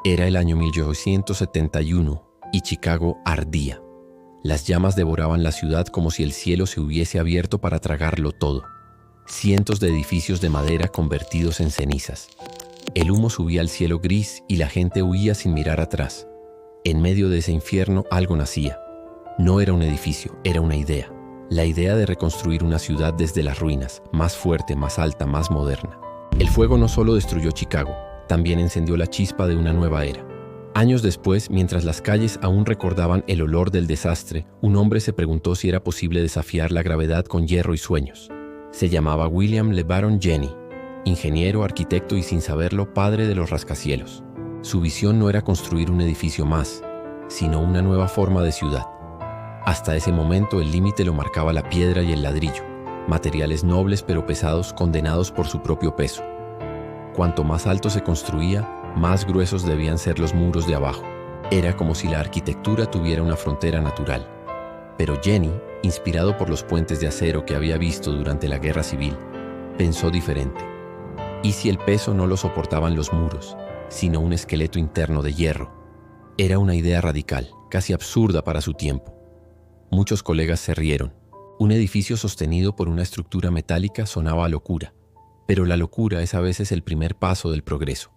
Era el año 1871 y Chicago ardía. Las llamas devoraban la ciudad como si el cielo se hubiese abierto para tragarlo todo. Cientos de edificios de madera convertidos en cenizas. El humo subía al cielo gris y la gente huía sin mirar atrás. En medio de ese infierno algo nacía. No era un edificio, era una idea. La idea de reconstruir una ciudad desde las ruinas, más fuerte, más alta, más moderna. El fuego no solo destruyó Chicago, también encendió la chispa de una nueva era. Años después, mientras las calles aún recordaban el olor del desastre, un hombre se preguntó si era posible desafiar la gravedad con hierro y sueños. Se llamaba William LeBaron Jenney, ingeniero, arquitecto y, sin saberlo, padre de los rascacielos. Su visión no era construir un edificio más, sino una nueva forma de ciudad. Hasta ese momento el límite lo marcaba la piedra y el ladrillo, materiales nobles pero pesados, condenados por su propio peso. Cuanto más alto se construía, más gruesos debían ser los muros de abajo. Era como si la arquitectura tuviera una frontera natural. Pero Jenney, inspirado por los puentes de acero que había visto durante la Guerra Civil, pensó diferente. ¿Y si el peso no lo soportaban los muros, sino un esqueleto interno de hierro? Era una idea radical, casi absurda para su tiempo. Muchos colegas se rieron. Un edificio sostenido por una estructura metálica sonaba a locura, pero la locura es a veces el primer paso del progreso.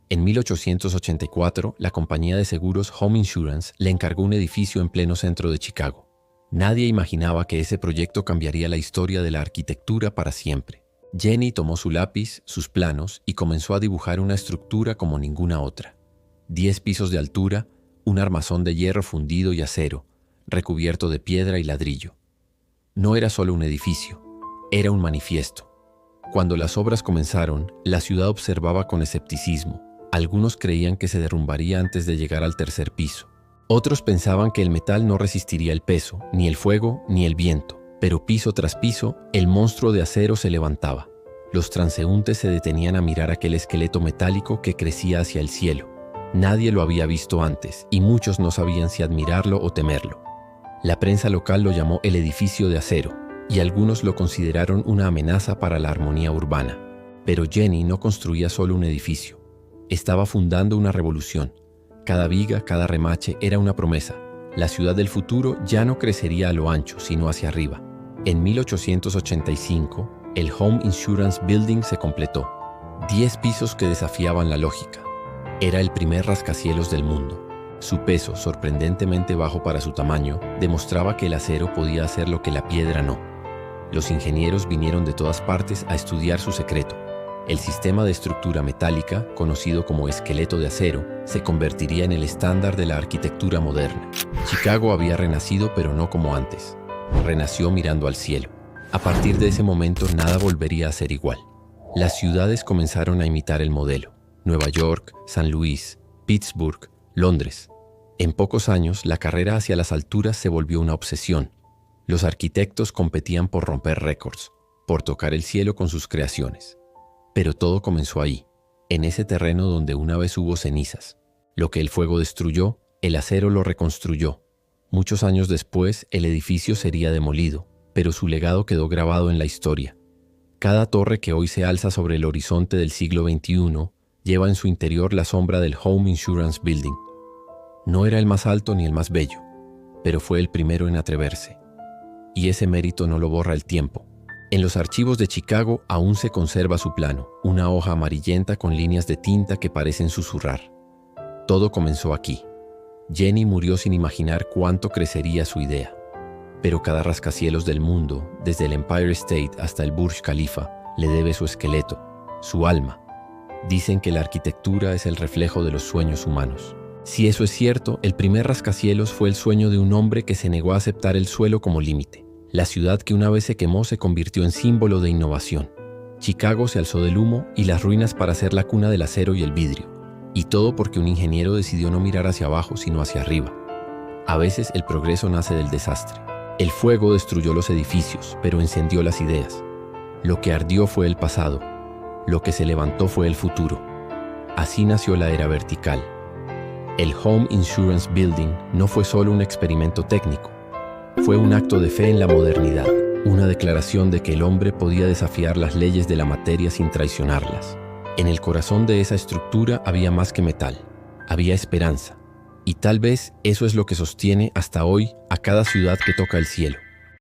En 1884, la compañía de seguros Home Insurance le encargó un edificio en pleno centro de Chicago. Nadie imaginaba que ese proyecto cambiaría la historia de la arquitectura para siempre. Jenney tomó su lápiz, sus planos y comenzó a dibujar una estructura como ninguna otra. 10 pisos de altura, un armazón de hierro fundido y acero, recubierto de piedra y ladrillo. No era solo un edificio, era un manifiesto. Cuando las obras comenzaron, la ciudad observaba con escepticismo. Algunos creían que se derrumbaría antes de llegar al tercer piso. Otros pensaban que el metal no resistiría el peso, ni el fuego, ni el viento. Pero piso tras piso, el monstruo de acero se levantaba. Los transeúntes se detenían a mirar aquel esqueleto metálico que crecía hacia el cielo. Nadie lo había visto antes, y muchos no sabían si admirarlo o temerlo. La prensa local lo llamó el edificio de acero, y algunos lo consideraron una amenaza para la armonía urbana. Pero Jenney no construía solo un edificio. Estaba fundando una revolución. Cada viga, cada remache era una promesa. La ciudad del futuro ya no crecería a lo ancho, sino hacia arriba. En 1885, el Home Insurance Building se completó. 10 pisos que desafiaban la lógica. Era el primer rascacielos del mundo. Su peso, sorprendentemente bajo para su tamaño, demostraba que el acero podía hacer lo que la piedra no. Los ingenieros vinieron de todas partes a estudiar su secreto. El sistema de estructura metálica, conocido como esqueleto de acero, se convertiría en el estándar de la arquitectura moderna. Chicago había renacido, pero no como antes. Renació mirando al cielo. A partir de ese momento nada volvería a ser igual. Las ciudades comenzaron a imitar el modelo. Nueva York, San Luis, Pittsburgh, Londres. En pocos años, la carrera hacia las alturas se volvió una obsesión. Los arquitectos competían por romper récords, por tocar el cielo con sus creaciones. Pero todo comenzó ahí, en ese terreno donde una vez hubo cenizas. Lo que el fuego destruyó, el acero lo reconstruyó. Muchos años después, el edificio sería demolido, pero su legado quedó grabado en la historia. Cada torre que hoy se alza sobre el horizonte del siglo XXI lleva en su interior la sombra del Home Insurance Building. No era el más alto ni el más bello, pero fue el primero en atreverse. Y ese mérito no lo borra el tiempo. En los archivos de Chicago aún se conserva su plano, una hoja amarillenta con líneas de tinta que parecen susurrar. Todo comenzó aquí. Jenney murió sin imaginar cuánto crecería su idea. Pero cada rascacielos del mundo, desde el Empire State hasta el Burj Khalifa, le debe su esqueleto, su alma. Dicen que la arquitectura es el reflejo de los sueños humanos. Si eso es cierto, el primer rascacielos fue el sueño de un hombre que se negó a aceptar el suelo como límite. La ciudad que una vez se quemó se convirtió en símbolo de innovación. Chicago se alzó del humo y las ruinas para ser la cuna del acero y el vidrio. Y todo porque un ingeniero decidió no mirar hacia abajo, sino hacia arriba. A veces el progreso nace del desastre. El fuego destruyó los edificios, pero encendió las ideas. Lo que ardió fue el pasado. Lo que se levantó fue el futuro. Así nació la era vertical. El Home Insurance Building no fue solo un experimento técnico. Fue un acto de fe en la modernidad, una declaración de que el hombre podía desafiar las leyes de la materia sin traicionarlas. En el corazón de esa estructura había más que metal, había esperanza. Y tal vez eso es lo que sostiene hasta hoy a cada ciudad que toca el cielo.